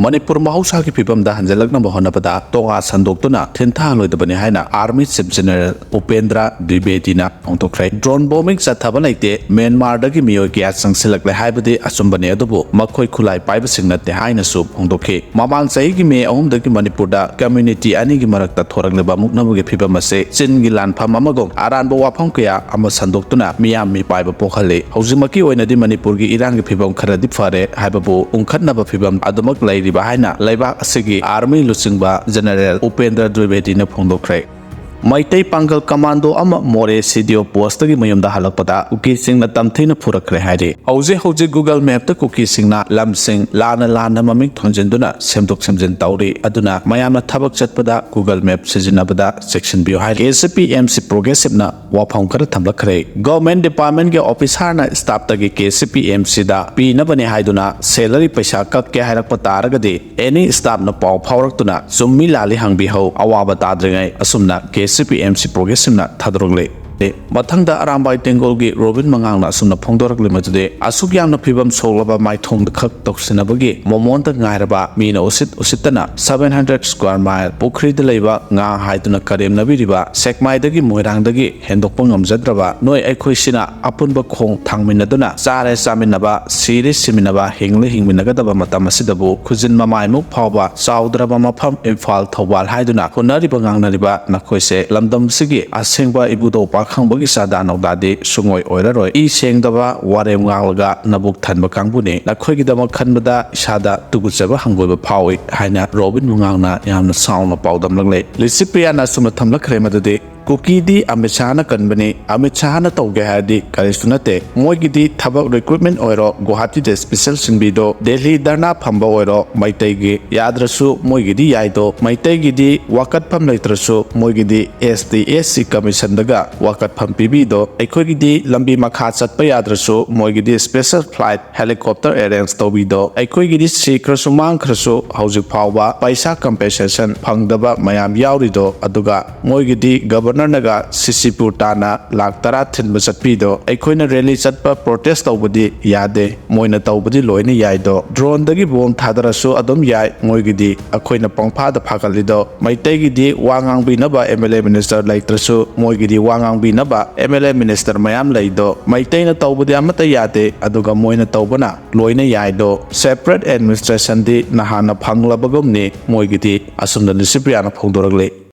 Manipur mahausa ki phibam da hanjalakna bahonabada tonga sandokuna thintha loidabani haina Army Chief General Upendra Dwibedi na phongtokre drone bombing chathaba laite Myanmar dagi miyoi kya sangsilakle haibadi asumbani adubu makhoi khulai paiba singnate haina su phongtokhe mamang chai gi me ahum dagi Manipur da community ani gi marakta thorakleba muknabuge phibam ase chingi lanpham amagong aranba wafam kya ama sandoktuna miyam mi paiba pokhale haujimaki oinadi Manipur gi irang gi phibam kharadi fare haibabu ungkhatnaba phibam adumak lairiba haina laiba asigi Army Luchingba General Upendra Dwibedi na phongdokre Maitai Pangal Commando ama moreh CDO post gi mayumda halakpada Kuki sing na tamthina Furakhre haide hauze Google Map ta Kuki sing na lamsing lana maming thonjenduna semdok semjen tauri aduna mayamna thabak chatpada Google Map sijinabada section bio haide KCPMC progressive na wafam kar thamlakhre Government Department ge officer na staff tagi KCPMC da pi na bane haiduna salary paisa kak ke harakpa taragadi any staff na paw phawraktuna summi lali hangbi ho awaba tadringai asumna CPMC progressive na thadrogle Mathangda Arambai Tengolgi Robin Mangangna Sumna Pongdorak Limited, Asugyam Pibam Solaba my tongue the Kuk Toxinabagi, Momonta Nairaba, Mina Usitana, 700 square mile, Pukri de Leva, Nga Haiduna Karim Naviriba, Sekmaidagi Moirandagi, Hendopongam Zedraba, Noi Equisina, Apunba Kong Tangminaduna, Sare Saminaba, Siri Siminaba, Hingli Hingminagadaba Matamasidabu, Kuzin Mamaimu Pava, Saudraba Mapam, Infal Tawal Haiduna, Honari Banganariba, Nakoise, Lamdam Sigi, Asingba Ibudo Park. Khangbogi sada nogdadi sungoi oiraroi I sengdaba warem ngalga nabuk thanba kangbuni nakhoi dama khanbada sada tuguchaba hangboiba phawi haina Robin mungangna yamna sauna paudam lagle lisipriya na sumna thamlakhre madade Kuki di Amechana Kanbani, Amechana Toge Hadi, Karisunate, Moigidi Tabak Recruitment Oiro, Guwahati de Special Sinbido, Delhi Darna Pamba Oiro, Maitegi, Yadrasu, Moigidi Yaido, Maitegi Wakat Pam Litrasu, Moigidi SDSC Commission Daga, Wakat Pam Pibido, Equigidi Lambi Makatsat Payadrasu, Moigidi Special Flight Helicopter Arrange Tobido, Equigidi Sikrasumang Krasu, Hausi Pawa, Paisa Compensation, Pangdaba Mayam Yaurido, Aduga, Moigidi Governor Naga Sisipur Tana Lak Tara Thinba Chatpido Aikoina rally chatpa protest tawbadi yade moina tawbadi loina yaido drone dagi bom thadarasu adom yai moigidi akoina pangpha da phakalido maitegi wangang binaba MLA minister laitrasu moigidi wangang binaba MLA minister mayam laido maitaina tawbadi amata yade aduga moina tawbana loina yaido separate administration di nahana phanglabagomni moigidi asumna disipriana phongdoragle